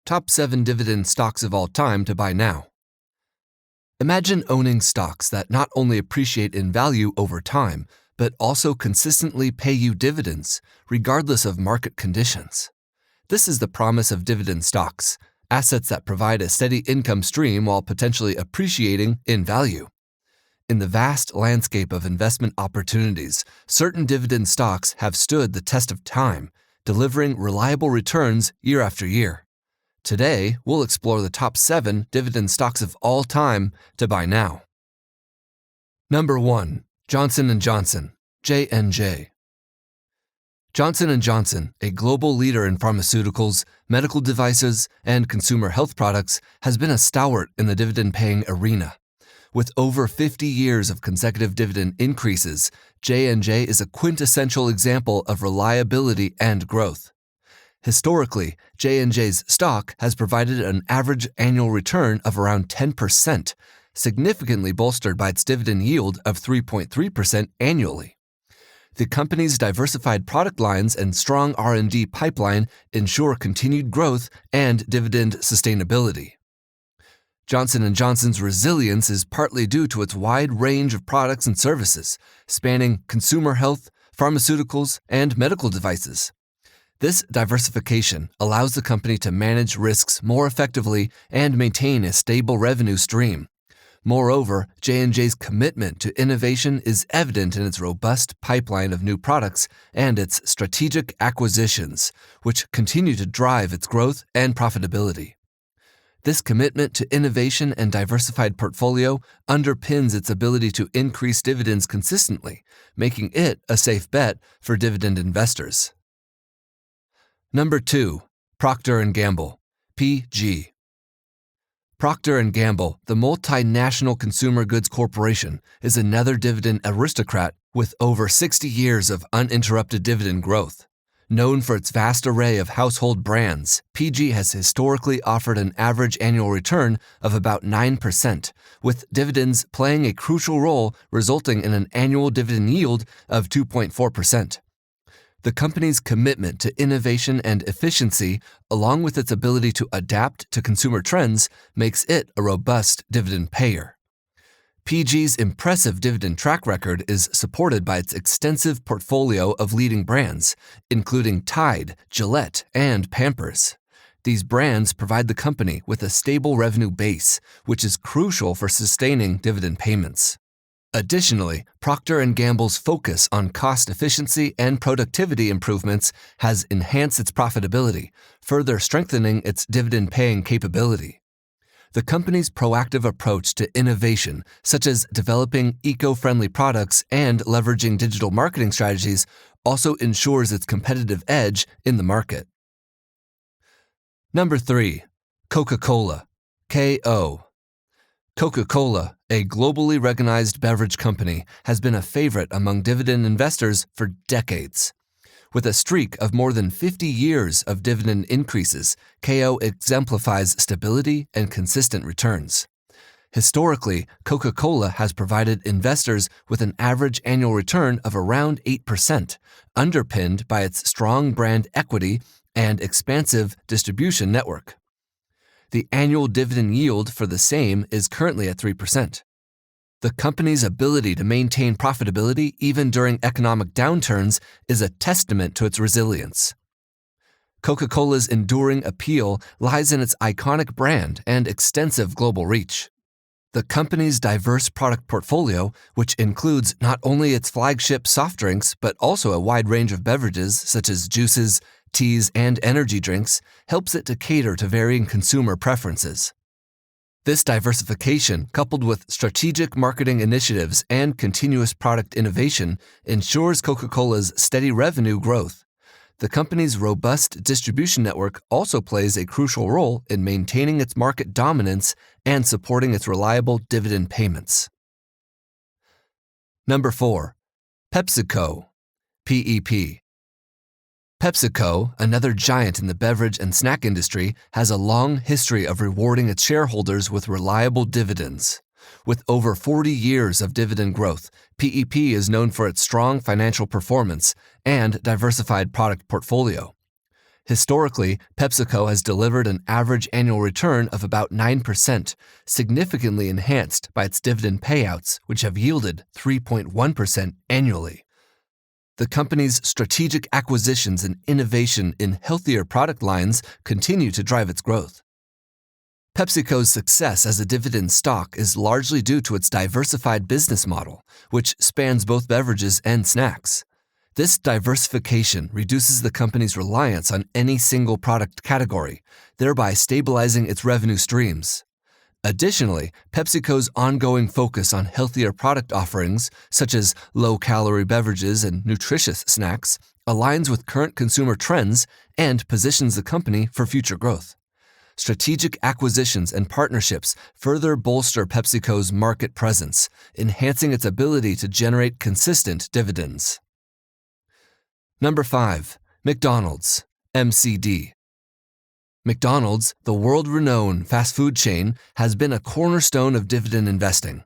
Top 7 Dividend Stocks of All Time to Buy Now. Imagine owning stocks that not only appreciate in value over time, but also consistently pay you dividends, regardless of market conditions. This is the promise of dividend stocks, assets that provide a steady income stream while potentially appreciating in value. In the vast landscape of investment opportunities, certain dividend stocks have stood the test of time, delivering reliable returns year after year. Today, we'll explore the top 7 dividend stocks of all time to buy now. Number 1. Johnson & Johnson, J&J. Johnson & Johnson, a global leader in pharmaceuticals, medical devices, and consumer health products, has been a stalwart in the dividend-paying arena. With over 50 years of consecutive dividend increases, J&J is a quintessential example of reliability and growth. Historically, J&J's stock has provided an average annual return of around 10%, significantly bolstered by its dividend yield of 3.3% annually. The company's diversified product lines and strong R&D pipeline ensure continued growth and dividend sustainability. Johnson & Johnson's resilience is partly due to its wide range of products and services, spanning consumer health, pharmaceuticals, and medical devices. This diversification allows the company to manage risks more effectively and maintain a stable revenue stream. Moreover, J&J's commitment to innovation is evident in its robust pipeline of new products and its strategic acquisitions, which continue to drive its growth and profitability. This commitment to innovation and diversified portfolio underpins its ability to increase dividends consistently, making it a safe bet for dividend investors. Number 2. Procter & Gamble, PG. Procter & Gamble, the multinational consumer goods corporation, is another dividend aristocrat with over 60 years of uninterrupted dividend growth. Known for its vast array of household brands, PG has historically offered an average annual return of about 9%, with dividends playing a crucial role, resulting in an annual dividend yield of 2.4%. The company's commitment to innovation and efficiency, along with its ability to adapt to consumer trends, makes it a robust dividend payer. PG's impressive dividend track record is supported by its extensive portfolio of leading brands, including Tide, Gillette, and Pampers. These brands provide the company with a stable revenue base, which is crucial for sustaining dividend payments. Additionally, Procter & Gamble's focus on cost efficiency and productivity improvements has enhanced its profitability, further strengthening its dividend-paying capability. The company's proactive approach to innovation, such as developing eco-friendly products and leveraging digital marketing strategies, also ensures its competitive edge in the market. Number 3. Coca-Cola, KO. Coca-Cola, a globally recognized beverage company, has been a favorite among dividend investors for decades. With a streak of more than 50 years of dividend increases, KO exemplifies stability and consistent returns. Historically, Coca-Cola has provided investors with an average annual return of around 8%, underpinned by its strong brand equity and expansive distribution network. The annual dividend yield for the same is currently at 3%. The company's ability to maintain profitability even during economic downturns is a testament to its resilience. Coca-Cola's enduring appeal lies in its iconic brand and extensive global reach. The company's diverse product portfolio, which includes not only its flagship soft drinks but also a wide range of beverages such as juices, teas, and energy drinks, helps it to cater to varying consumer preferences. This diversification, coupled with strategic marketing initiatives and continuous product innovation, ensures Coca-Cola's steady revenue growth. The company's robust distribution network also plays a crucial role in maintaining its market dominance and supporting its reliable dividend payments. Number 4. PepsiCo, PEP. PepsiCo, another giant in the beverage and snack industry, has a long history of rewarding its shareholders with reliable dividends. With over 40 years of dividend growth, PEP is known for its strong financial performance and diversified product portfolio. Historically, PepsiCo has delivered an average annual return of about 9%, significantly enhanced by its dividend payouts, which have yielded 3.1% annually. The company's strategic acquisitions and innovation in healthier product lines continue to drive its growth. PepsiCo's success as a dividend stock is largely due to its diversified business model, which spans both beverages and snacks. This diversification reduces the company's reliance on any single product category, thereby stabilizing its revenue streams. Additionally, PepsiCo's ongoing focus on healthier product offerings, such as low-calorie beverages and nutritious snacks, aligns with current consumer trends and positions the company for future growth. Strategic acquisitions and partnerships further bolster PepsiCo's market presence, enhancing its ability to generate consistent dividends. Number 5. McDonald's, MCD. McDonald's, the world-renowned fast food chain, has been a cornerstone of dividend investing.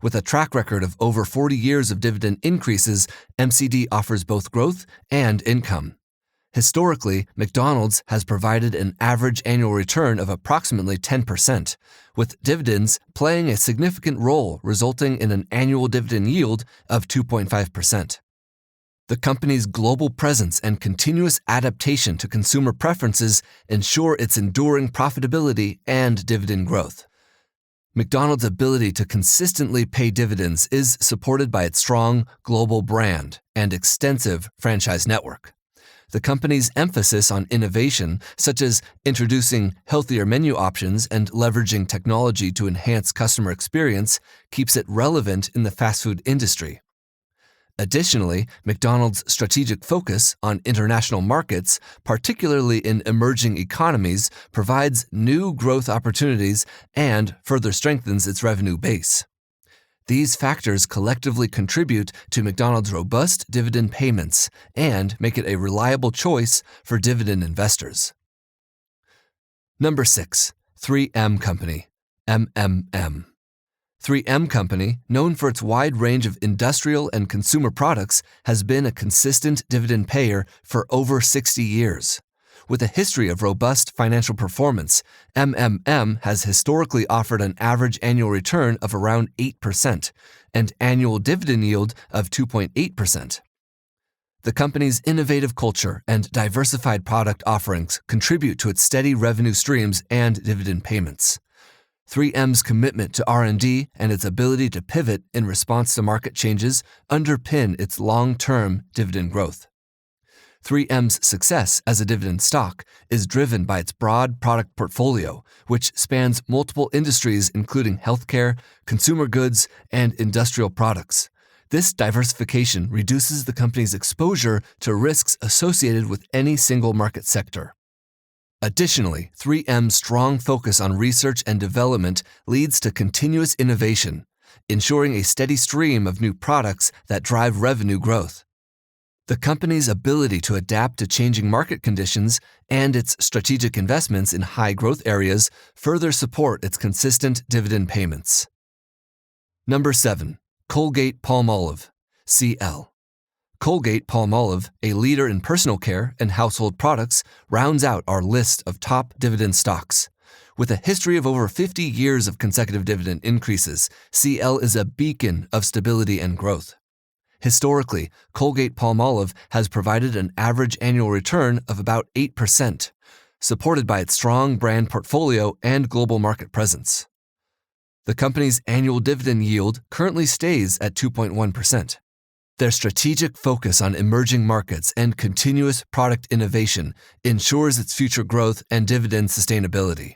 With a track record of over 40 years of dividend increases, MCD offers both growth and income. Historically, McDonald's has provided an average annual return of approximately 10%, with dividends playing a significant role, resulting in an annual dividend yield of 2.5%. The company's global presence and continuous adaptation to consumer preferences ensure its enduring profitability and dividend growth. McDonald's ability to consistently pay dividends is supported by its strong global brand and extensive franchise network. The company's emphasis on innovation, such as introducing healthier menu options and leveraging technology to enhance customer experience, keeps it relevant in the fast food industry. Additionally, McDonald's strategic focus on international markets, particularly in emerging economies, provides new growth opportunities and further strengthens its revenue base. These factors collectively contribute to McDonald's robust dividend payments and make it a reliable choice for dividend investors. Number 6. 3M Company, MMM. 3M Company, known for its wide range of industrial and consumer products, has been a consistent dividend payer for over 60 years. With a history of robust financial performance, MMM has historically offered an average annual return of around 8% and annual dividend yield of 2.8%. The company's innovative culture and diversified product offerings contribute to its steady revenue streams and dividend payments. 3M's commitment to R&D and its ability to pivot in response to market changes underpin its long-term dividend growth. 3M's success as a dividend stock is driven by its broad product portfolio, which spans multiple industries including healthcare, consumer goods, and industrial products. This diversification reduces the company's exposure to risks associated with any single market sector. Additionally, 3M's strong focus on research and development leads to continuous innovation, ensuring a steady stream of new products that drive revenue growth. The company's ability to adapt to changing market conditions and its strategic investments in high-growth areas further support its consistent dividend payments. Number 7. Colgate-Palmolive, CL. Colgate-Palmolive, a leader in personal care and household products, rounds out our list of top dividend stocks. With a history of over 50 years of consecutive dividend increases, CL is a beacon of stability and growth. Historically, Colgate-Palmolive has provided an average annual return of about 8%, supported by its strong brand portfolio and global market presence. The company's annual dividend yield currently stays at 2.1%. Their strategic focus on emerging markets and continuous product innovation ensures its future growth and dividend sustainability.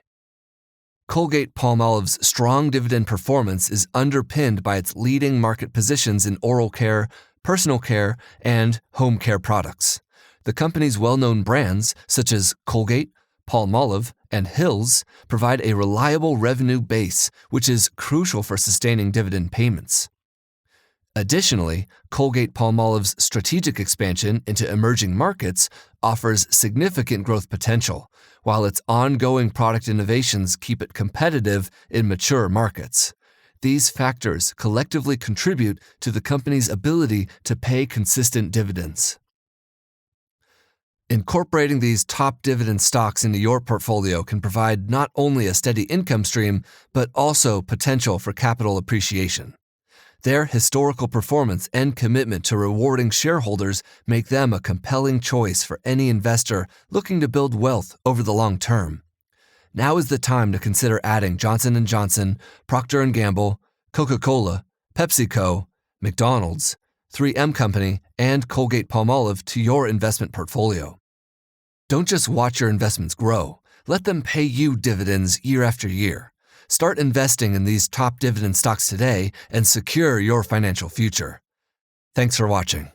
Colgate-Palmolive's strong dividend performance is underpinned by its leading market positions in oral care, personal care, and home care products. The company's well-known brands, such as Colgate, Palmolive, and Hill's, provide a reliable revenue base, which is crucial for sustaining dividend payments. Additionally, Colgate-Palmolive's strategic expansion into emerging markets offers significant growth potential, while its ongoing product innovations keep it competitive in mature markets. These factors collectively contribute to the company's ability to pay consistent dividends. Incorporating these top dividend stocks into your portfolio can provide not only a steady income stream, but also potential for capital appreciation. Their historical performance and commitment to rewarding shareholders make them a compelling choice for any investor looking to build wealth over the long term. Now is the time to consider adding Johnson & Johnson, Procter & Gamble, Coca-Cola, PepsiCo, McDonald's, 3M Company, and Colgate-Palmolive to your investment portfolio. Don't just watch your investments grow. Let them pay you dividends year after year. Start investing in these top dividend stocks today and secure your financial future. Thanks for watching.